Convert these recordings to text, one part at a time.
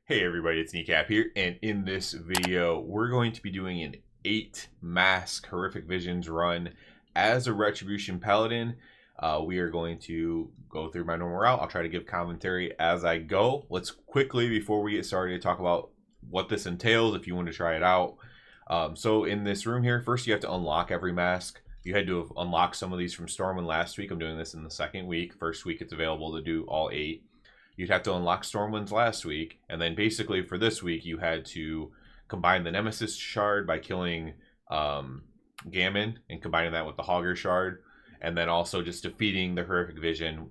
Hey everybody, it's Kneecap here, and in this video, we're going to be doing an 8-mask Horrific Visions run as a Retribution Paladin. We are going to go through my normal route. I'll try to give commentary as I go. Let's quickly, before we get started, talk about what this entails if you want to try it out. So in this room here, first you have to unlock every mask. You had to have unlocked some of these from Stormwind last week. I'm doing this in the second week. First week it's available to do all 8. You'd have to unlock Stormwinds last week, and then basically for this week you had to combine the Nemesis shard by killing Gammon and combining that with the Hogger shard, and then also just defeating the Horrific Vision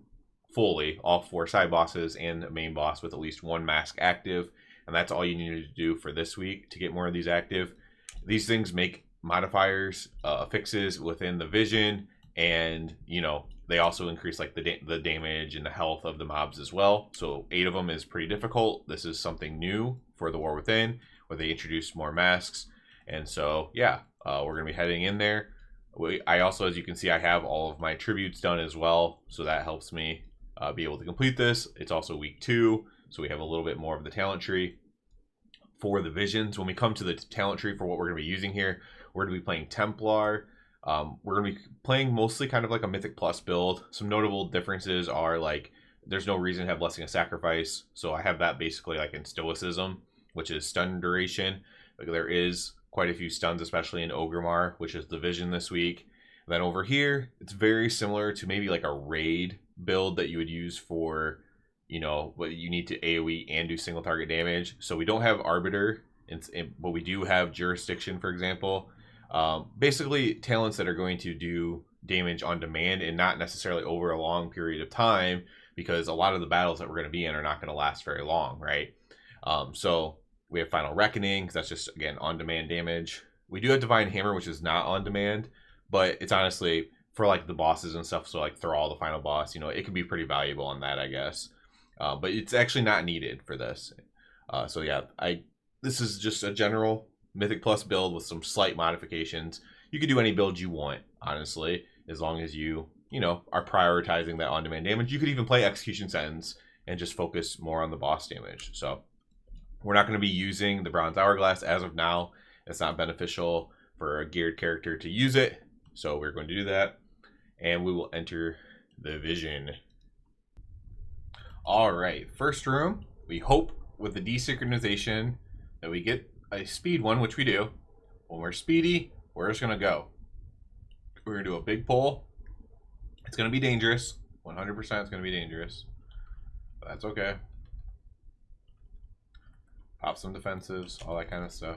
fully, all 4 side bosses and the main boss with at least 1 mask active, and that's all you needed to do for this week to get more of these active. These things make modifiers, fixes within the vision, and they also increase like the damage and the health of the mobs as well. So 8 of them is pretty difficult. This is something new for the War Within, where they introduced more masks. And so yeah, we're gonna be heading in there. I also, as you can see, I have all of my tributes done as well, so that helps me be able to complete this. It's also week 2, so we have a little bit more of the talent tree for the visions. When we come to the talent tree for what we're gonna be using here, we're gonna be playing Templar. We're going to be playing mostly kind of like a Mythic Plus build. Some notable differences are like there's no reason to have Blessing of Sacrifice. So I have that basically like in Stoicism, which is stun duration. Like there is quite a few stuns, especially in Orgrimmar, which is the vision this week. And then over here, it's very similar to maybe like a raid build that you would use for, what you need to AoE and do single target damage. So we don't have Arbiter, but we do have Jurisdiction, for example. Basically talents that are going to do damage on demand and not necessarily over a long period of time, because a lot of the battles that we're going to be in are not going to last very long, right? So we have Final Reckoning, because that's just, again, on demand damage. We do have Divine Hammer, which is not on demand, but it's honestly for like the bosses and stuff. So like Thrall, the final boss, it can be pretty valuable on that, I guess. But it's actually not needed for this. So yeah, this is just a general Mythic Plus build with some slight modifications. You could do any build you want, honestly, as long as you are prioritizing that on-demand damage. You could even play Execution Sentence and just focus more on the boss damage. So we're not going to be using the Bronze Hourglass as of now. It's not beneficial for a geared character to use it, so we're going to do that, and we will enter the vision. All right, first room. We hope with the desynchronization that we get a speed one, which we do. When we're speedy, we're just gonna go. We're gonna do a big pull. It's gonna be dangerous. 100% it's gonna be dangerous, but that's okay. Pop some defensives, all that kind of stuff.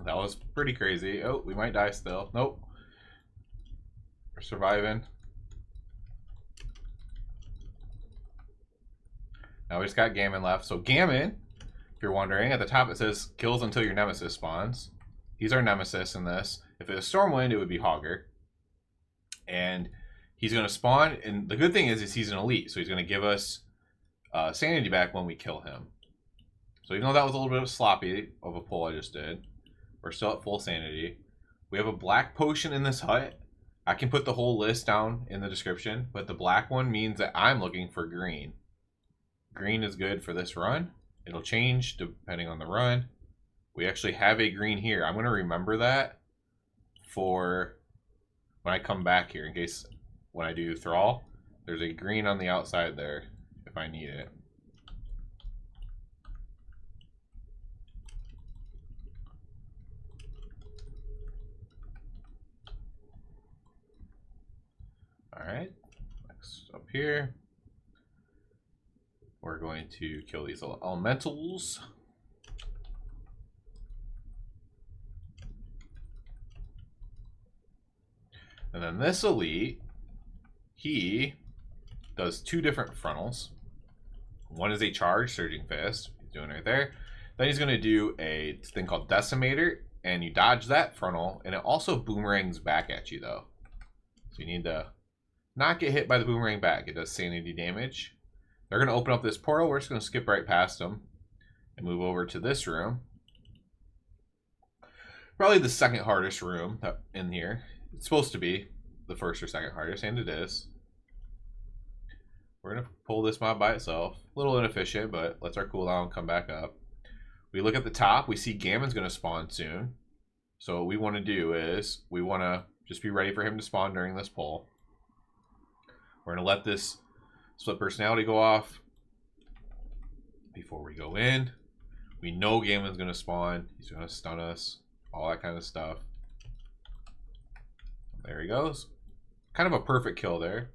That was pretty crazy. Oh, we might die still. Nope. We're surviving. Now we just got Gammon left. So Gammon, if you're wondering, at the top it says kills until your nemesis spawns. He's our nemesis in this. If it was Stormwind, it would be Hogger. And he's going to spawn, and the good thing is he's an elite, so he's going to give us sanity back when we kill him. So even though that was a little bit sloppy of a pull I just did, we're still at full sanity. We have a black potion in this hut. I can put the whole list down in the description, but the black one means that I'm looking for green. Green is good for this run. It'll change depending on the run. We actually have a green here. I'm going to remember that for when I come back here, in case when I do Thrall, there's a green on the outside there if I need it. Alright, next up here, we're going to kill these little elementals. And then this elite, he does 2 different frontals. One is a charge, Surging Fist, he's doing right there. Then he's going to do a thing called Decimator, and you dodge that frontal, and it also boomerangs back at you though. So you need to not get hit by the boomerang back. It does sanity damage. They're going to open up this portal. We're just going to skip right past them and move over to this room. Probably the second hardest room in here. It's supposed to be the first or second hardest, and it is. We're going to pull this mob by itself. A little inefficient, but lets our cooldown come back up. We look at the top. We see Gammon's going to spawn soon. So what we want to do is we want to just be ready for him to spawn during this pull. We're going to let this split personality go off before we go in. We know Gammon's going to spawn. He's going to stun us. All that kind of stuff. There he goes. Kind of a perfect kill there.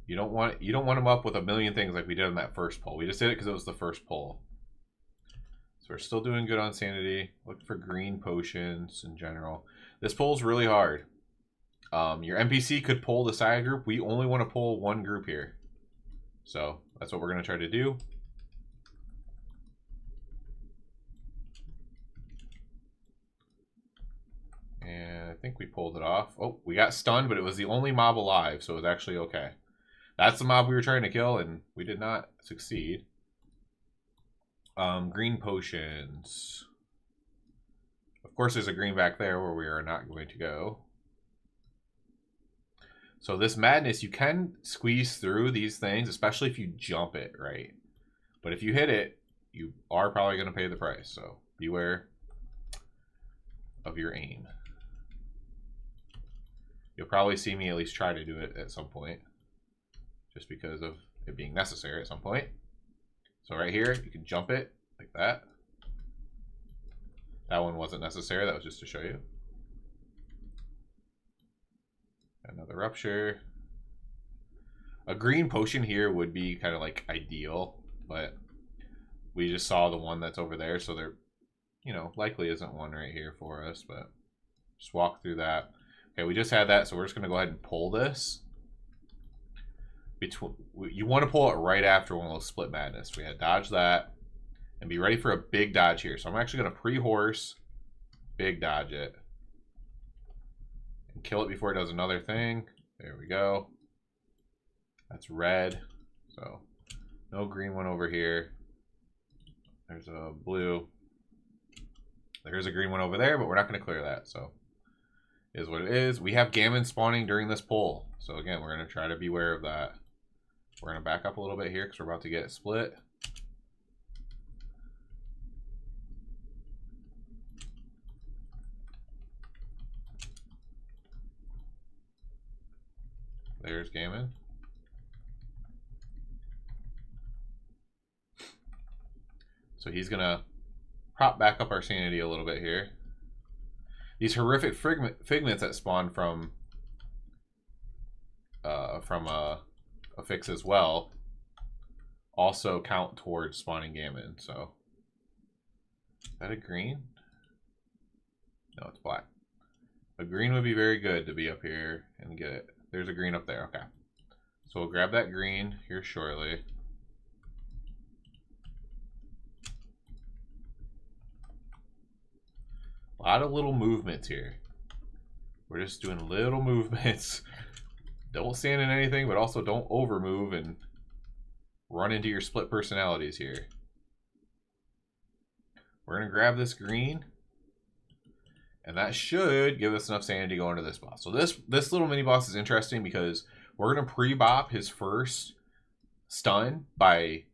You don't want him up with a million things like we did on that first pull. We just did it because it was the first pull. So we're still doing good on sanity. Look for green potions in general. This pull's really hard. Your NPC could pull the side group. We only want to pull one group here. So that's what we're going to try to do. And I think we pulled it off. Oh, we got stunned, but it was the only mob alive, so it was actually okay. That's the mob we were trying to kill, and we did not succeed. Green potions. Of course, there's a green back there where we are not going to go. So this madness, you can squeeze through these things, especially if you jump it right. But if you hit it, you are probably going to pay the price. So beware of your aim. You'll probably see me at least try to do it at some point, just because of it being necessary at some point. So right here, you can jump it like that. That one wasn't necessary. That was just to show you. Another rupture. A green potion here would be kind of like ideal, but we just saw the one that's over there, so there, you know, likely isn't one right here for us, but just walk through that. Okay, we just had that, so we're just going to go ahead and pull this. You want to pull it right after one of those split madness. We had dodge that and be ready for a big dodge here. So I'm actually going to pre-horse, big dodge it, and kill it before it does another thing. There we go. That's red. So no green one over here. There's a blue. There's a green one over there, but we're not going to clear that. So is what it is. We have Gammon spawning during this pull. So again, we're going to try to be aware of that. We're going to back up a little bit here because we're about to get split. There's Gammon. So he's going to prop back up our sanity a little bit here. These horrific figments that spawn from a fix as well also count towards spawning Gammon. So is that a green? No, it's black. A green would be very good to be up here and get it. There's a green up there. Okay, so we'll grab that green here shortly. A lot of little movements here. We're just doing little movements. Don't stand in anything, but also don't over move and run into your split personalities here. We're going to grab this green, and that should give us enough sanity to go into this boss. So this little mini boss is interesting because we're going to pre-bop his first stun by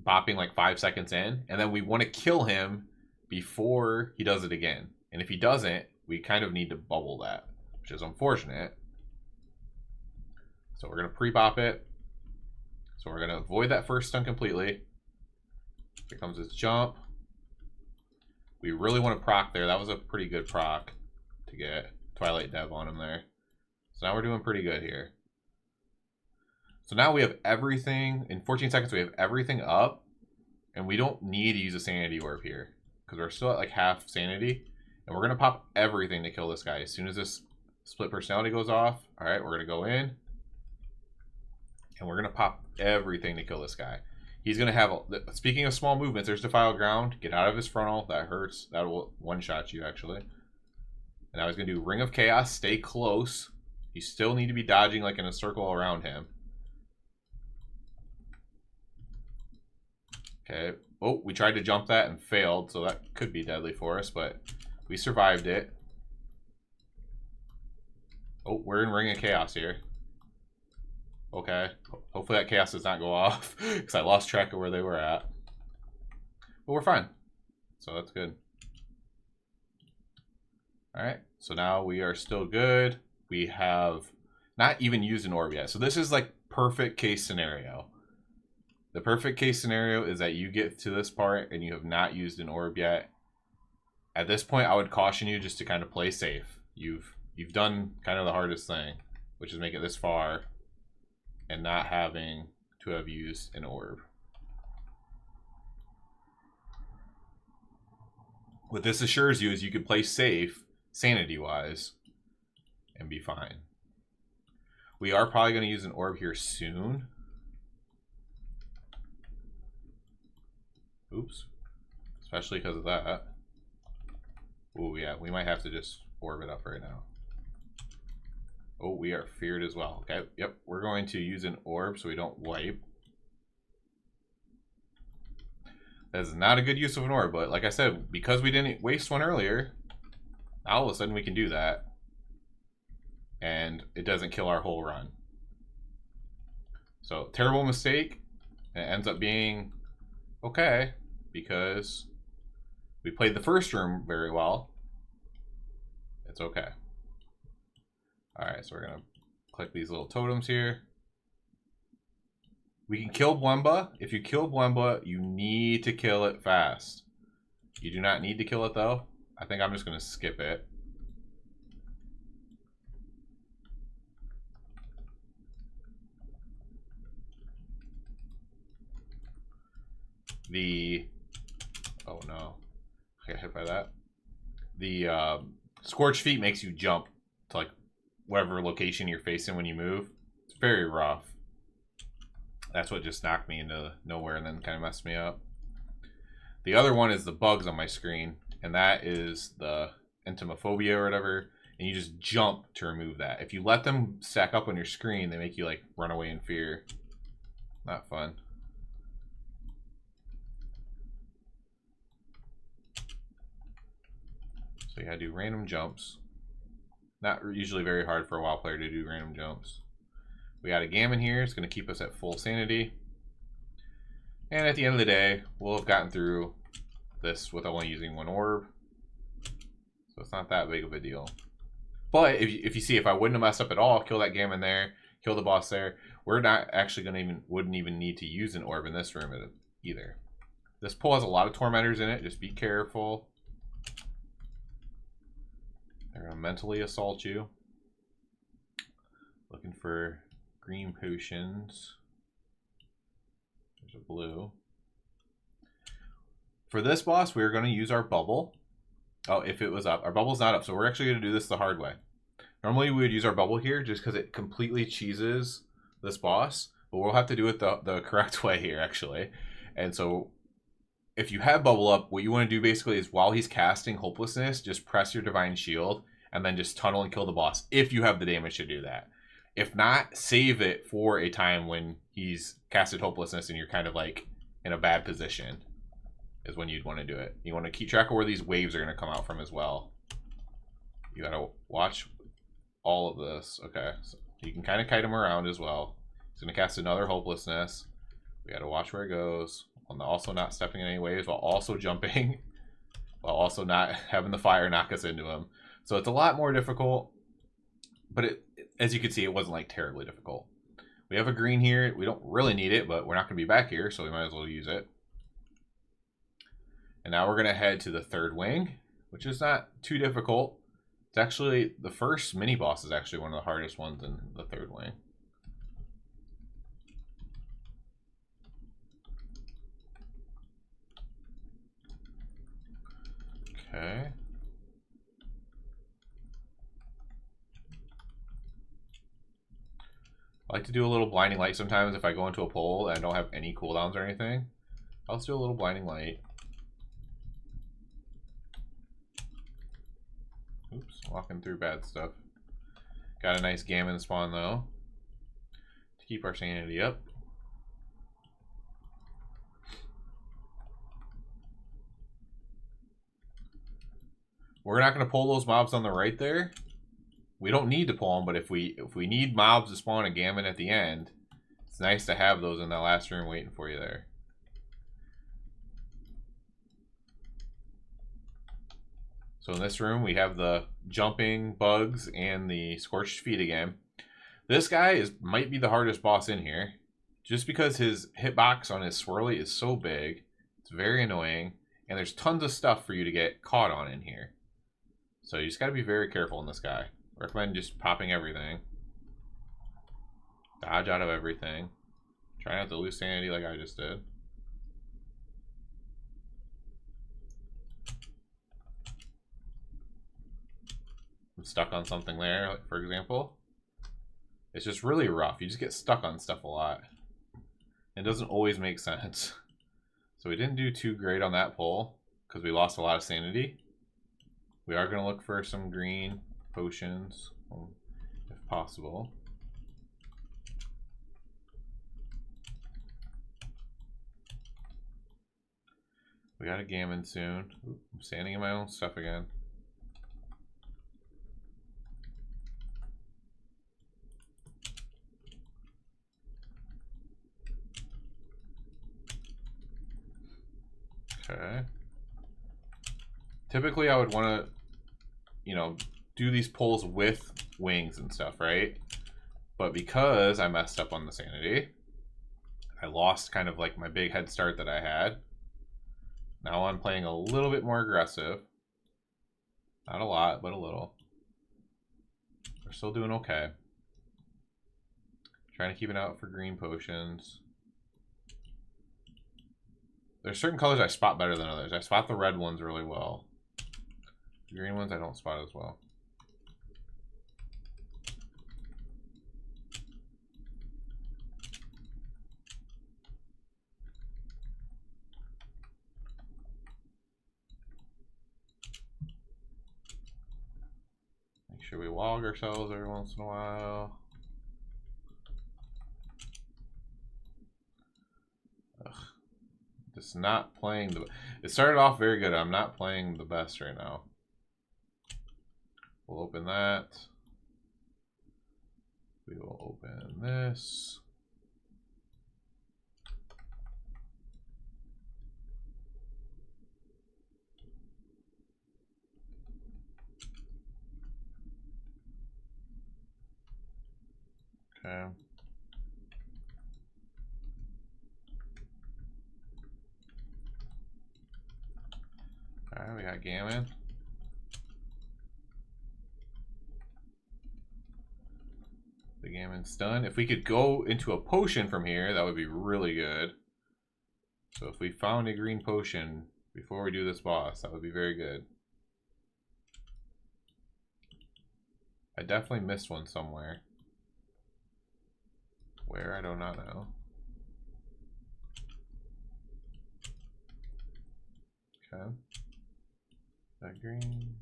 bopping like 5 seconds in, and then we want to kill him before he does it again. And if he doesn't, we kind of need to bubble that, which is unfortunate. So we're going to pre-bop it. So we're going to avoid that first stun completely. Here comes his jump. We really want to proc there. That was a pretty good proc to get Twilight Dev on him there. So now we're doing pretty good here. So now we have everything. In 14 seconds, we have everything up. And we don't need to use a sanity orb here, because we're still at like half sanity. And we're going to pop everything to kill this guy. As soon as this split personality goes off, all right, we're going to go in. And we're going to pop everything to kill this guy. He's going to have, speaking of small movements, there's Defile Ground. Get out of his frontal. That hurts. That will one-shot you, actually. And now he's going to do Ring of Chaos. Stay close. You still need to be dodging like in a circle around him. Okay. Oh, we tried to jump that and failed, so that could be deadly for us, but we survived it. Oh, we're in Ring of Chaos here. Okay. Hopefully that chaos does not go off, because I lost track of where they were at. But we're fine. So that's good. Alright, so now we are still good. We have not even used an orb yet. So this is like perfect case scenario. The perfect case scenario is that you get to this part and you have not used an orb yet. At this point, I would caution you just to kind of play safe. You've done kind of the hardest thing, which is make it this far and not having to have used an orb. What this assures you is you can play safe, sanity-wise, and be fine. We are probably going to use an orb here soon. Oops. Especially because of that. Oh, yeah. We might have to just orb it up right now. Oh, we are feared as well. Okay. Yep. We're going to use an orb so we don't wipe. That is not a good use of an orb, but like I said, because we didn't waste one earlier, now all of a sudden we can do that. And it doesn't kill our whole run. So, terrible mistake. It ends up being okay, because we played the first room very well. It's okay. Alright, so we're going to click these little totems here. We can kill Blemba. If you kill Blemba, you need to kill it fast. You do not need to kill it, though. I think I'm just going to skip it. Oh no, I got hit by that. The Scorched Feet makes you jump to like whatever location you're facing when you move. It's very rough. That's what just knocked me into nowhere and then kind of messed me up. The other one is the bugs on my screen, and that is the entomophobia or whatever, and you just jump to remove that. If you let them stack up on your screen, they make you like run away in fear. Not fun. So you gotta do random jumps. Not usually very hard for a WoW player to do random jumps. We got a gammon here. It's gonna keep us at full sanity. And at the end of the day, we'll have gotten through this with only using one orb. So it's not that big of a deal. But if you see, if I wouldn't have messed up at all, kill that gammon there, kill the boss there, we're not actually wouldn't even need to use an orb in this room either. This pool has a lot of tormentors in it. Just be careful. They're gonna mentally assault you. Looking for green potions. There's a blue. For this boss, we're going to use our bubble. Oh, if it was up. Our bubble's not up, so we're actually going to do this the hard way. Normally, we would use our bubble here just because it completely cheeses this boss. But we'll have to do it the correct way here, actually. And so, if you have bubble up, what you want to do basically is while he's casting Hopelessness, just press your Divine Shield and then just tunnel and kill the boss if you have the damage to do that. If not, save it for a time when he's casted Hopelessness and you're kind of like in a bad position is when you'd want to do it. You want to keep track of where these waves are going to come out from as well. You got to watch all of this. Okay, so you can kind of kite him around as well. He's going to cast another Hopelessness. We got to watch where it goes. While also not stepping in any waves, while also jumping, while also not having the fire knock us into him. So it's a lot more difficult, but as you can see, it wasn't like terribly difficult. We have a green here. We don't really need it, but we're not going to be back here, so we might as well use it. And now we're going to head to the third wing, which is not too difficult. It's actually, the first mini boss is actually one of the hardest ones in the third wing. Okay. I like to do a little blinding light sometimes if I go into a pole and I don't have any cooldowns or anything. I'll just do a little blinding light. Oops, walking through bad stuff. Got a nice gammon spawn though, to keep our sanity up. We're not going to pull those mobs on the right there. We don't need to pull them, but if we need mobs to spawn a gammon at the end, it's nice to have those in that last room waiting for you there. So in this room, we have the jumping bugs and the scorched feet again. This guy might be the hardest boss in here, just because his hitbox on his swirly is so big. It's very annoying, and there's tons of stuff for you to get caught on in here. So you just got to be very careful in this guy. Recommend just popping everything. Dodge out of everything. Try not to lose sanity like I just did. I'm stuck on something there, like for example. It's just really rough. You just get stuck on stuff a lot. It doesn't always make sense. So we didn't do too great on that pull because we lost a lot of sanity. We are going to look for some green potions if possible. We got a gammon soon. Ooh, I'm standing in my own stuff again. Okay. Typically I would want to, you know, do these pulls with wings and stuff, right? But because I messed up on the sanity, I lost kind of like my big head start that I had. Now I'm playing a little bit more aggressive. Not a lot, but a little. We're still doing okay. Trying to keep an eye out for green potions. There's certain colors I spot better than others. I spot the red ones really well. The green ones I don't spot as well. Make sure we log ourselves every once in a while. Ugh. Just not playing the... It started off very good. I'm not playing the best right now. We'll open that. We will open this. Okay. Alright, we got gammon. The gammon's done. If we could go into a potion from here, that would be really good. So if we found a green potion before we do this boss, that would be very good. I definitely missed one somewhere. Where? I do not know. Okay. That green?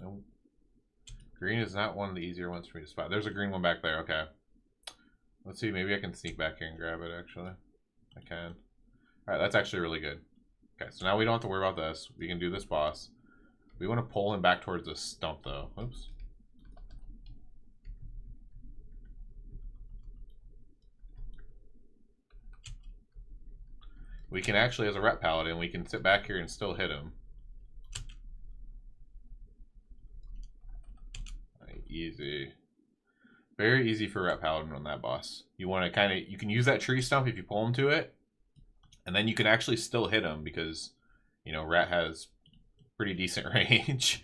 Nope. Green is not one of the easier ones for me to spot. There's a green one back there. Okay. Let's see. Maybe I can sneak back here and grab it, actually. I can. Alright, that's actually really good. Okay, so now we don't have to worry about this. We can do this boss. We want to pull him back towards the stump, though. Oops. We can actually, as a Ret Paladin, we can sit back here and still hit him. Easy. Very easy for Ret Paladin on that boss. You want to kind of, you can use that tree stump if you pull him to it, and then you can actually still hit him because, you know, Rat has pretty decent range.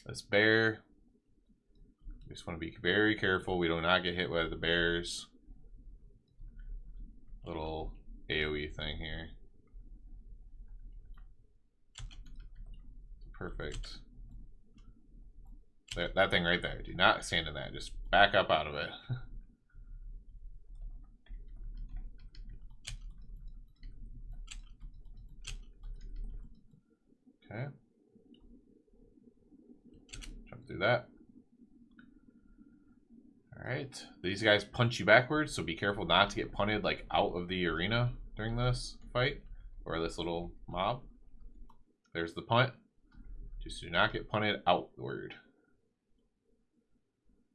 This bear, we just want to be very careful we do not get hit by the bear's little AoE thing here. Perfect. That thing right there. Do not stand in that. Just back up out of it. Okay. Jump through that. Alright. These guys punch you backwards, so be careful not to get punted like out of the arena during this fight. Or this little mob. There's the punt. Just do not get punted outward.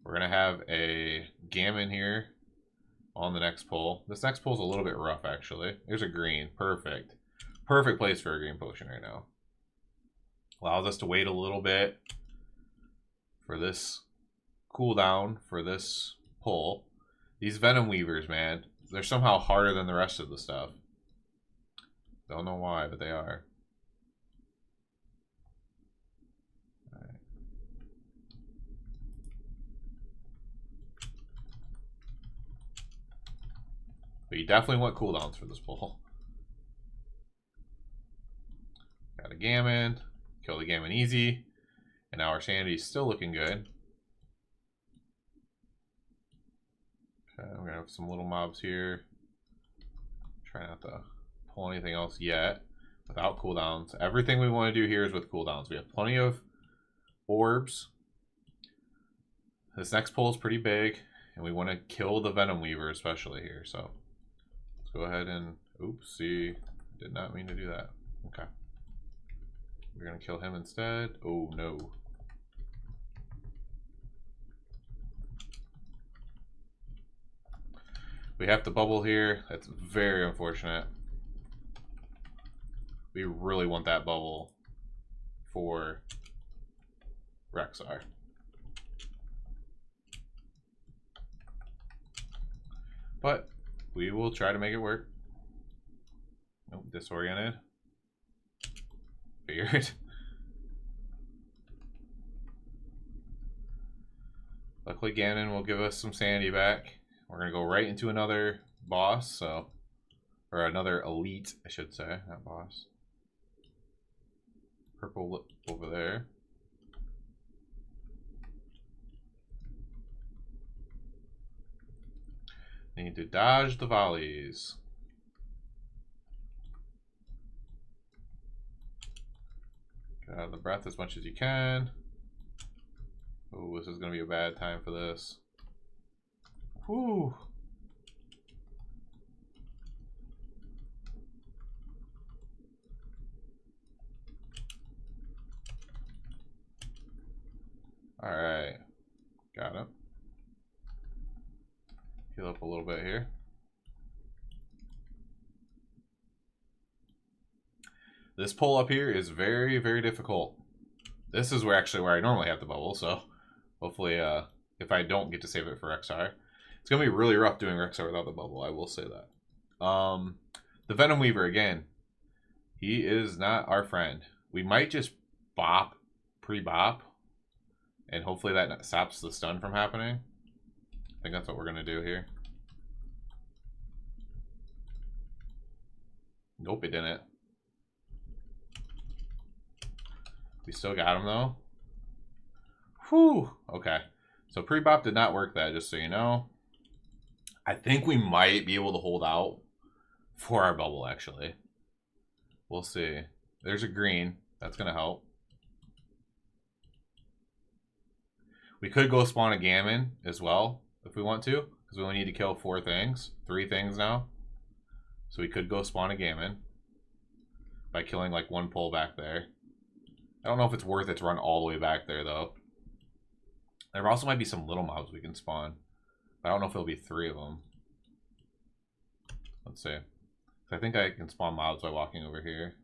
We're going to have a gammon here on the next pull. This next pull is a little bit rough, actually. There's a green. Perfect. Perfect place for a green potion right now. Allows us to wait a little bit for this cooldown for this pull. These Venom Weavers, man, they're somehow harder than the rest of the stuff. Don't know why, but they are. Alright. But you definitely want cooldowns for this pull. Got a Gammon. Kill the Gammon easy. And now our sanity's still looking good. Okay, we're gonna have some little mobs here. Try not to pull anything else yet without cooldowns. Everything we want to do here is with cooldowns. We have plenty of orbs. This next pull is pretty big, and we want to kill the Venom Weaver especially here. So let's go ahead and oopsie, did not mean to do that. Okay, we're gonna kill him instead. Oh no. We have to bubble here. That's very unfortunate. We really want that bubble for Rexar. But we will try to make it work. Nope, disoriented. Figured. Luckily Ganon will give us some sanity back. We're going to go right into another boss, so, or another elite, I should say, not boss. Purple lip over there. Need to dodge the volleys. Get out of the breath as much as you can. Oh, this is going to be a bad time for this. Whew. Alright. Got him. Heal up a little bit here. This pull up here is very, very difficult. This is where I normally have the bubble, so hopefully if I don't get to save it for Rexar. It's going to be really rough doing Rexar without the bubble, I will say that. The Venom Weaver, again, he is not our friend. We might just bop, pre-bop, and hopefully that stops the stun from happening. I think that's what we're going to do here. Nope, it didn't. We still got him, though. Whew. Okay. So pre-bop did not work that, just so you know. I think we might be able to hold out for our bubble, actually. We'll see. There's a green. That's going to help. We could go spawn a Gammon as well, if we want to, because we only need to kill 3 things now. So we could go spawn a Gammon by killing like 1 pull back there. I don't know if it's worth it to run all the way back there, though. There also might be some little mobs we can spawn. I don't know if it'll be 3 of them. Let's see. I think I can spawn mobs by walking over here.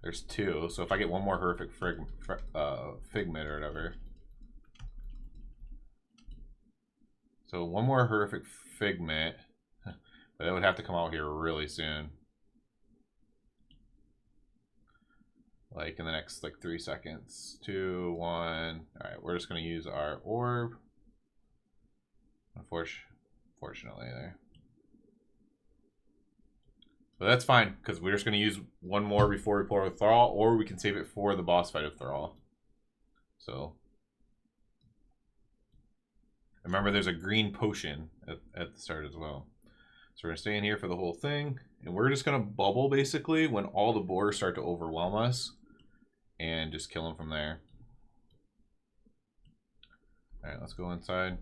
There's 2, so if I get 1 more horrific figment or whatever. So 1 more horrific figment, but it would have to come out here really soon. Like in the next like 3 seconds. 2, 1. Alright, we're just gonna use our orb. Unfortunately there. But that's fine, because we're just going to use 1 more before we pull with Thrall, or we can save it for the boss fight of Thrall. So, remember there's a green potion at the start as well. So we're going to stay in here for the whole thing, and we're just going to bubble basically when all the boars start to overwhelm us, and just kill them from there. Alright, let's go inside.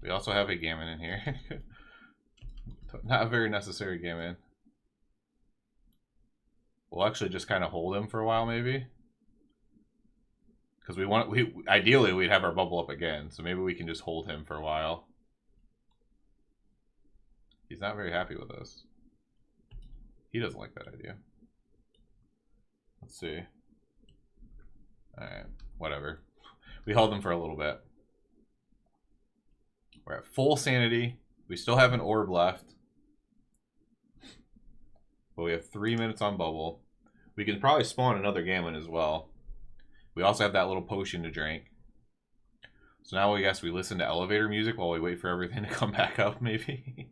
We also have a gammon in here. Not a very necessary gammon. We'll actually just kind of hold him for a while, maybe. Because ideally we'd have our bubble up again, so maybe we can just hold him for a while. He's not very happy with us. He doesn't like that idea. Let's see. Alright, whatever. We hold him for a little bit. We're at full sanity. We still have an orb left. But we have 3 minutes on bubble. We can probably spawn another gammon as well. We also have that little potion to drink. So now I guess we listen to elevator music while we wait for everything to come back up, maybe.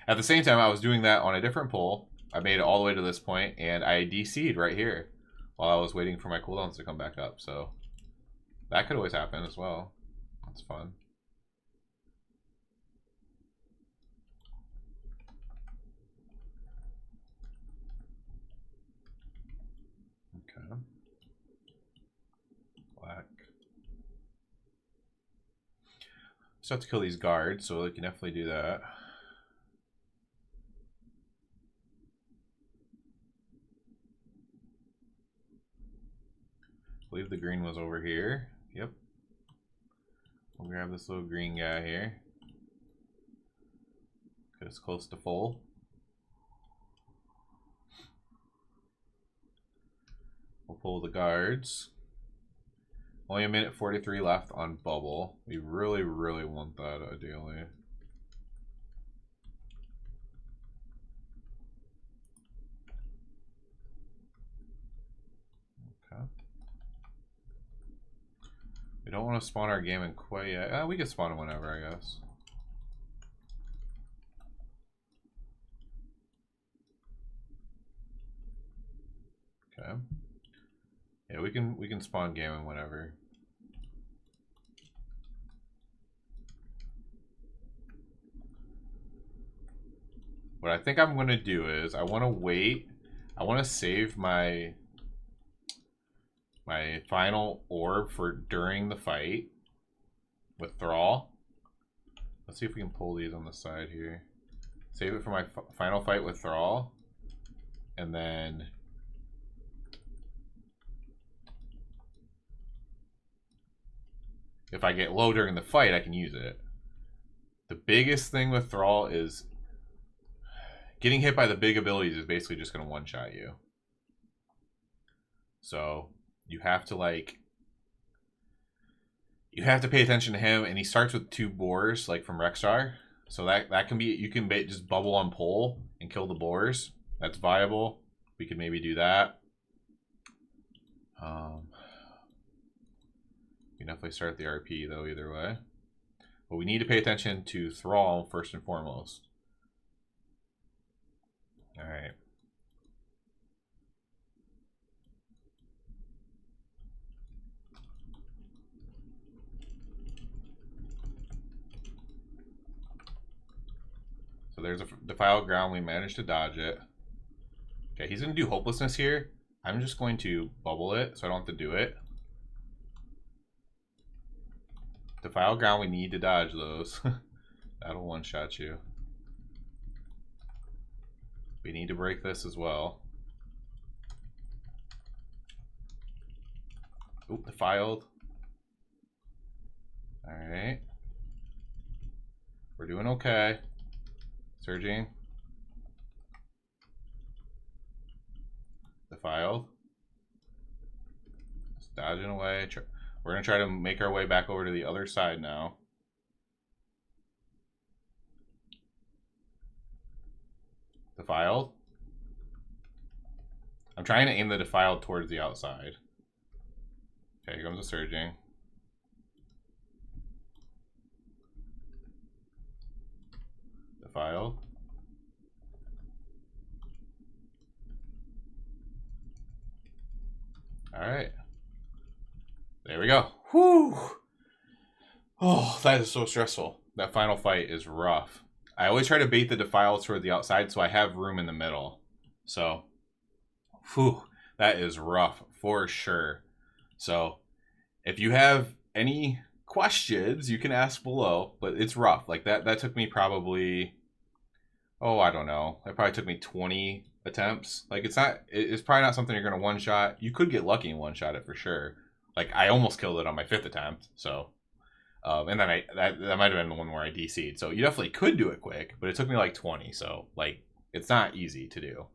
At the same time, I was doing that on a different pull. I made it all the way to this point, and I DC'd right here while I was waiting for my cooldowns to come back up. So that could always happen as well. That's fun. Okay. Black. Still have to kill these guards, so we can definitely do that. I believe the green was over here. Yep. We'll grab this little green guy here. Get us close to full. We'll pull the guards. Only a minute 43 left on bubble. We really, really want that ideally. Okay. We don't want to spawn our gammon quite yet. We can spawn him whenever, I guess. Okay. Yeah, we can spawn gammon whenever. What I think I'm gonna do is I want to wait. I want to save my final orb for during the fight with Thrall. Let's see if we can pull these on the side here. Save it for my final fight with Thrall, and then if I get low during the fight, I can use it. The biggest thing with Thrall is getting hit by the big abilities is basically just going to one-shot you. So you have to pay attention to him, and he starts with 2 boars, like from Rexstar. So that can be, you can just bubble on pull and kill the boars. That's viable. We could maybe do that. You can definitely start the RP though, either way. But we need to pay attention to Thrall first and foremost. Alright. So there's a defiled ground. We managed to dodge it. Okay, he's going to do hopelessness here. I'm just going to bubble it so I don't have to do it. Defiled ground, we need to dodge those. That'll one-shot you. We need to break this as well. Oop, defiled. Alright. We're doing okay. Surging. Defiled. Just dodging away. We're going to try to make our way back over to the other side now. Defiled. I'm trying to aim the defiled towards the outside. Okay, here comes the surging. Defiled. Alright. There we go. Whew. Oh, that is so stressful. That final fight is rough. I always try to bait the defiles toward the outside so I have room in the middle. So, whew, that is rough for sure. So, if you have any questions, you can ask below, but it's rough. Like that took me probably, oh, I don't know. It probably took me 20 attempts. Like it's probably not something you're going to one shot. You could get lucky and one shot it for sure. Like I almost killed it on my 5th attempt. So, and then that might have been the one where I DC'd. So you definitely could do it quick, but it took me like 20. So like, it's not easy to do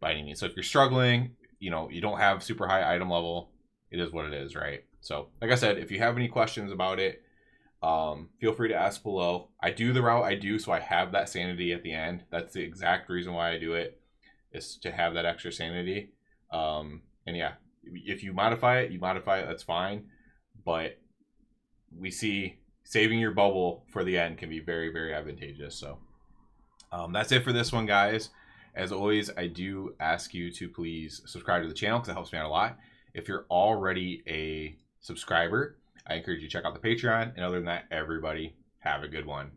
by any means. So if you're struggling, you know, you don't have super high item level, it is what it is, right? So like I said, if you have any questions about it, feel free to ask below. I do the route I do, so I have that sanity at the end. That's the exact reason why I do it, is to have that extra sanity. And yeah, if you modify it, that's fine. But we see saving your bubble for the end can be very, very advantageous. So that's it for this one, guys. As always, I do ask you to please subscribe to the channel because it helps me out a lot. If you're already a subscriber, I encourage you to check out the Patreon. And other than that, everybody have a good one.